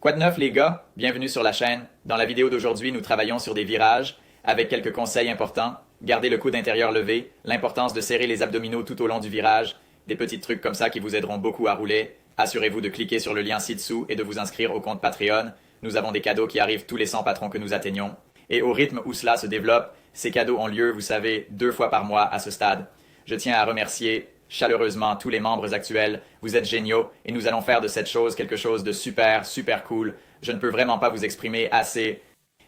Quoi de neuf les gars? Bienvenue sur la chaîne. Dans la vidéo d'aujourd'hui, nous travaillons sur des virages avec quelques conseils importants. Gardez le coude intérieur levé, l'importance de serrer les abdominaux tout au long du virage, des petits trucs comme ça qui vous aideront beaucoup à rouler. Assurez-vous de cliquer sur le lien ci-dessous et de vous inscrire au compte Patreon. Nous avons des cadeaux qui arrivent tous les 100 patrons que nous atteignons. Et au rythme où cela se développe, ces cadeaux ont lieu, vous savez, 2 fois par mois à ce stade. Je tiens à remercier chaleureusement tous les membres actuels. Vous êtes géniaux et nous allons faire de cette chose quelque chose de super, super cool. Je ne peux vraiment pas vous exprimer assez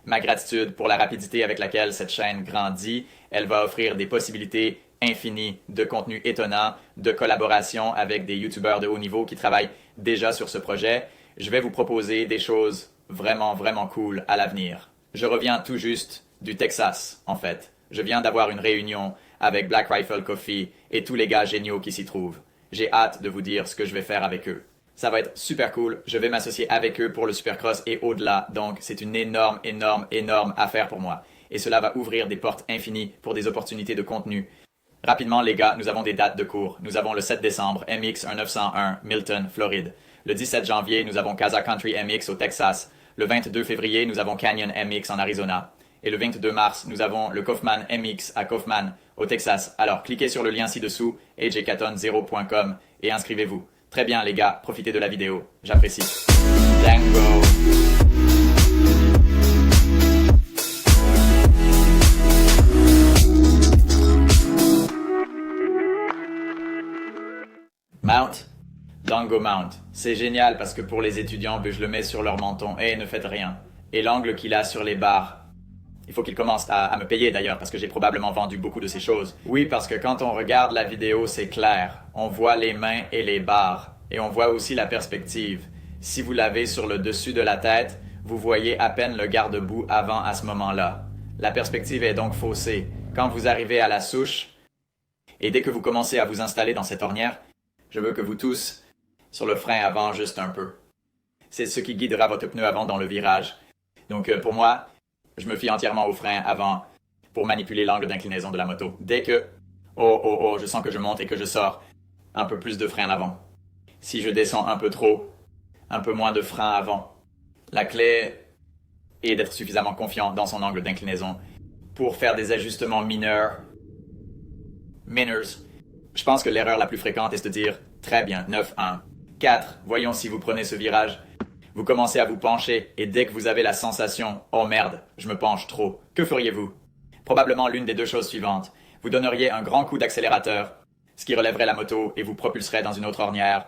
ma gratitude pour la rapidité avec laquelle cette chaîne grandit. Elle va offrir des possibilités infinies de contenu étonnant, de collaboration avec des youtubeurs de haut niveau qui travaillent déjà sur ce projet. Je vais vous proposer des choses vraiment, vraiment cool à l'avenir. Je reviens tout juste du Texas, en fait. Je viens d'avoir une réunion avec Black Rifle Coffee et tous les gars géniaux qui s'y trouvent. J'ai hâte de vous dire ce que je vais faire avec eux. Ça va être super cool, je vais m'associer avec eux pour le Supercross et au-delà, donc c'est une énorme, énorme, énorme affaire pour moi. Et cela va ouvrir des portes infinies pour des opportunités de contenu. Rapidement les gars, nous avons des dates de cours. Nous avons le 7 décembre, MX 1901, Milton, Floride. Le 17 janvier, nous avons Casa Country MX au Texas. Le 22 février, nous avons Canyon MX en Arizona. Et le 22 mars, nous avons le Kaufman MX à Kaufman, au Texas. Alors, cliquez sur le lien ci-dessous, ajcaton0.com et inscrivez-vous. Très bien, les gars, profitez de la vidéo. J'apprécie. Dango. Mount. Dango Mount. C'est génial parce que pour les étudiants, je le mets sur leur menton. Et ne faites rien. Et l'angle qu'il a sur les barres. Il faut qu'il commence à me payer d'ailleurs parce que j'ai probablement vendu beaucoup de ces choses. Oui, parce que quand on regarde la vidéo, c'est clair. On voit les mains et les barres. Et on voit aussi la perspective. Si vous l'avez sur le dessus de la tête, vous voyez à peine le garde-boue avant à ce moment-là. La perspective est donc faussée. Quand vous arrivez à la souche, et dès que vous commencez à vous installer dans cette ornière, je veux que vous tous sur le frein avant juste un peu. C'est ce qui guidera votre pneu avant dans le virage. Donc pour moi, je me fie entièrement au frein avant pour manipuler l'angle d'inclinaison de la moto. Dès que, je sens que je monte et que je sors, un peu plus de frein avant. Si je descends un peu trop, un peu moins de frein avant. La clé est d'être suffisamment confiant dans son angle d'inclinaison pour faire des ajustements mineurs. Je pense que l'erreur la plus fréquente est de dire « Très bien, 9-1. 4. Voyons si vous prenez ce virage. » Vous commencez à vous pencher et dès que vous avez la sensation « Oh merde, je me penche trop », que feriez-vous? Probablement l'une des deux choses suivantes. Vous donneriez un grand coup d'accélérateur, ce qui relèverait la moto et vous propulserait dans une autre ornière,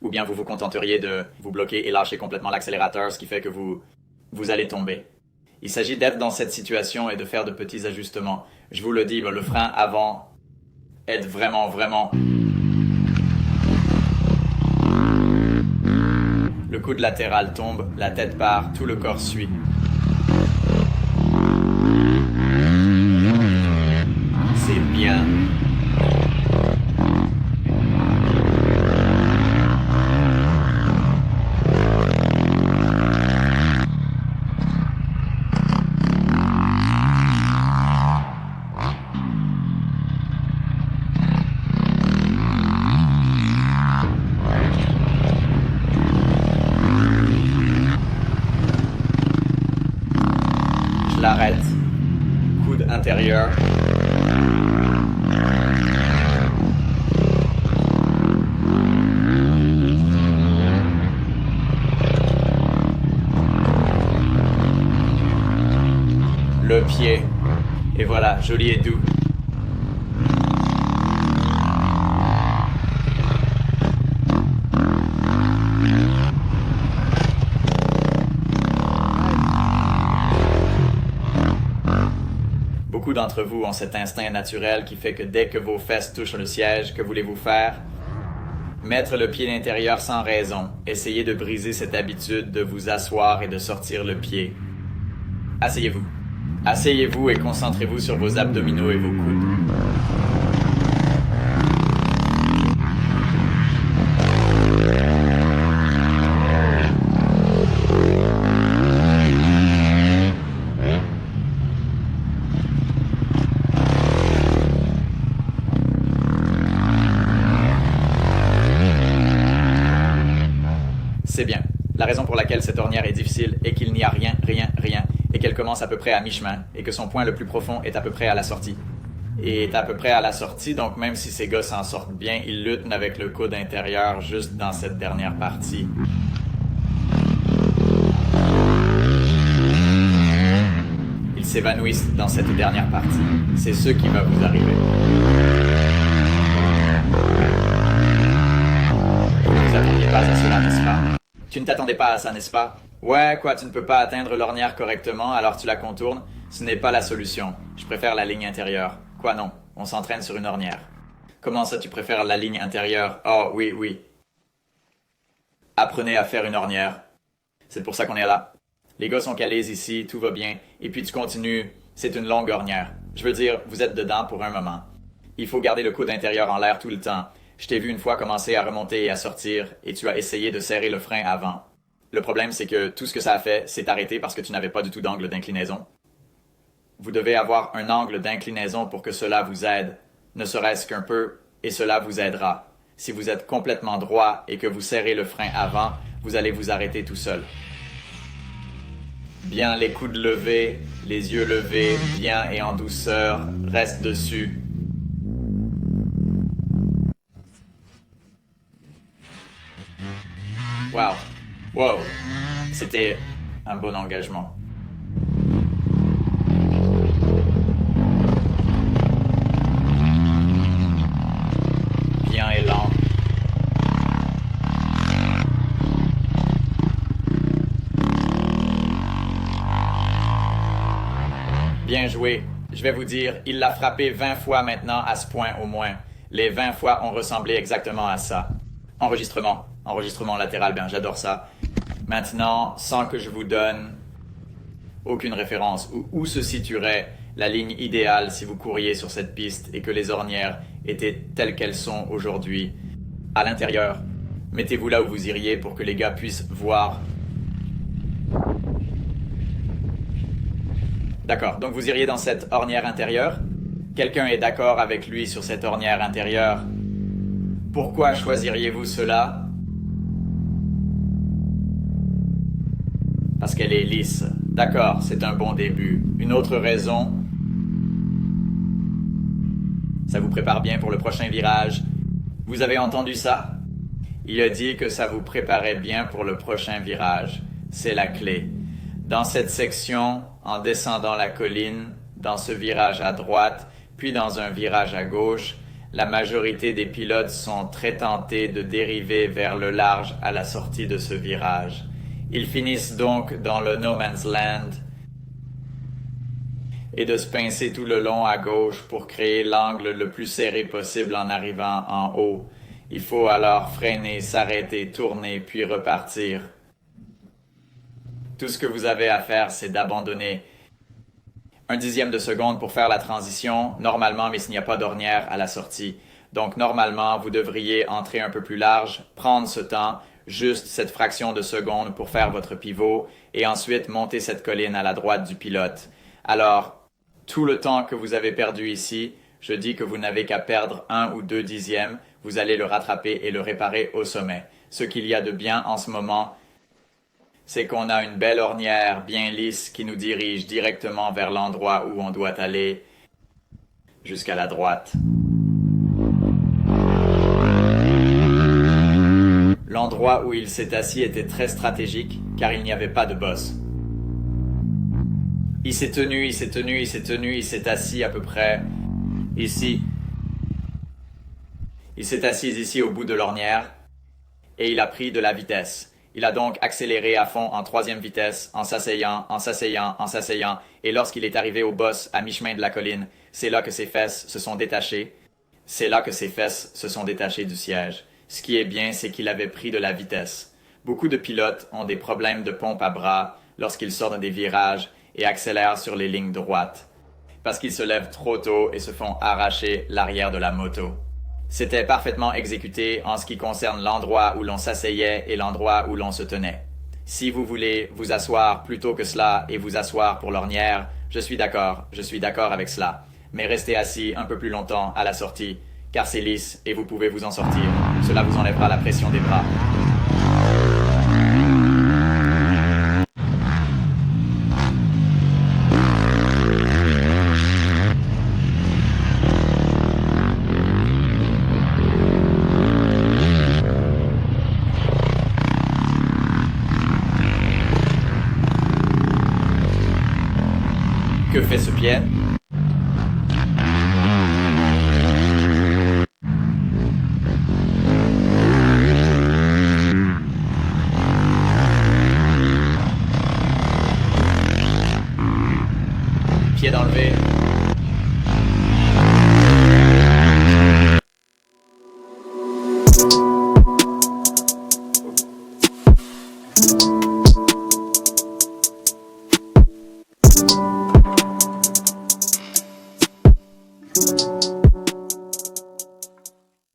ou bien vous vous contenteriez de vous bloquer et lâcher complètement l'accélérateur, ce qui fait que vous allez tomber. Il s'agit d'être dans cette situation et de faire de petits ajustements. Je vous le dis, le frein avant aide vraiment, vraiment. Le coude latéral tombe, la tête part, tout le corps suit. C'est bien. L'arrête, coude intérieur. Le pied. Et voilà, joli et doux. Beaucoup d'entre vous ont cet instinct naturel qui fait que dès que vos fesses touchent le siège, que voulez-vous faire? Mettre le pied d'intérieur sans raison. Essayez de briser cette habitude de vous asseoir et de sortir le pied. Asseyez-vous. Asseyez-vous et concentrez-vous sur vos abdominaux et vos coudes. C'est bien. La raison pour laquelle laquelle cette ornière est difficile est qu'il n'y a rien, et qu'elle commence à peu près à mi-chemin, et que son point le plus profond est à peu près à la sortie. Et est à peu près à la sortie, donc même si ces gars s'en sortent bien, ils luttent avec le coude intérieur juste dans cette dernière partie. Ils s'évanouissent dans cette dernière partie. C'est ce qui va vous arriver. Vous ne vous attendiez pas à cela, n'est-ce pas? Tu ne t'attendais pas à ça, n'est-ce pas? Ouais, quoi, tu ne peux pas atteindre l'ornière correctement, alors tu la contournes. Ce n'est pas la solution. Je préfère la ligne intérieure. Quoi, non? On s'entraîne sur une ornière. Comment ça, tu préfères la ligne intérieure? Oh, oui. Apprenez à faire une ornière. C'est pour ça qu'on est là. Les gars sont calés ici, tout va bien, et puis tu continues. C'est une longue ornière. Je veux dire, vous êtes dedans pour un moment. Il faut garder le coude intérieur en l'air tout le temps. Je t'ai vu une fois commencer à remonter et à sortir, et tu as essayé de serrer le frein avant. Le problème, c'est que tout ce que ça a fait, c'est arrêter parce que tu n'avais pas du tout d'angle d'inclinaison. Vous devez avoir un angle d'inclinaison pour que cela vous aide, ne serait-ce qu'un peu, et cela vous aidera. Si vous êtes complètement droit et que vous serrez le frein avant, vous allez vous arrêter tout seul. Bien les coudes levés, les yeux levés, bien et en douceur, reste dessus. Wow, c'était un bon engagement. Bien et lent. Bien joué. Je vais vous dire, il l'a frappé 20 fois maintenant à ce point au moins. Les 20 fois ont ressemblé exactement à ça. Enregistrement latéral, bien j'adore ça. Maintenant, sans que je vous donne aucune référence où se situerait la ligne idéale si vous couriez sur cette piste et que les ornières étaient telles qu'elles sont aujourd'hui, à l'intérieur, mettez-vous là où vous iriez pour que les gars puissent voir. D'accord, donc vous iriez dans cette ornière intérieure. Quelqu'un est d'accord avec lui sur cette ornière intérieure. Pourquoi choisiriez-vous cela? Parce qu'elle est lisse. D'accord, c'est un bon début. Une autre raison? Ça vous prépare bien pour le prochain virage. Vous avez entendu ça? Il a dit que ça vous préparait bien pour le prochain virage. C'est la clé. Dans cette section, en descendant la colline, dans ce virage à droite, puis dans un virage à gauche, la majorité des pilotes sont très tentés de dériver vers le large à la sortie de ce virage. Ils finissent donc dans le no man's land et de se pincer tout le long à gauche pour créer l'angle le plus serré possible en arrivant en haut. Il faut alors freiner, s'arrêter, tourner, puis repartir. Tout ce que vous avez à faire, c'est d'abandonner 1/10 de seconde pour faire la transition, normalement, mais s'il n'y a pas d'ornière à la sortie. Donc, normalement, vous devriez entrer un peu plus large, prendre ce temps, juste cette fraction de seconde pour faire votre pivot, et ensuite monter cette colline à la droite du pilote. Alors, tout le temps que vous avez perdu ici, je dis que vous n'avez qu'à perdre 1 ou 2 dixièmes, vous allez le rattraper et le réparer au sommet. Ce qu'il y a de bien en ce moment, c'est qu'on a une belle ornière bien lisse qui nous dirige directement vers l'endroit où on doit aller, jusqu'à la droite. L'endroit où il s'est assis était très stratégique, car il n'y avait pas de boss. Il s'est assis à peu près ici. Il s'est assis ici au bout de l'ornière, et il a pris de la vitesse. Il a donc accéléré à fond en 3e vitesse, en s'asseyant, et lorsqu'il est arrivé au boss à mi-chemin de la colline, c'est là que ses fesses se sont détachées. C'est là que ses fesses se sont détachées du siège. Ce qui est bien, c'est qu'il avait pris de la vitesse. Beaucoup de pilotes ont des problèmes de pompe à bras lorsqu'ils sortent des virages et accélèrent sur les lignes droites, parce qu'ils se lèvent trop tôt et se font arracher l'arrière de la moto. C'était parfaitement exécuté en ce qui concerne l'endroit où l'on s'asseyait et l'endroit où l'on se tenait. Si vous voulez vous asseoir plutôt que cela et vous asseoir pour l'ornière, je suis d'accord avec cela. Mais restez assis un peu plus longtemps à la sortie, car c'est lisse et vous pouvez vous en sortir. Cela vous enlèvera la pression des bras. fait supine,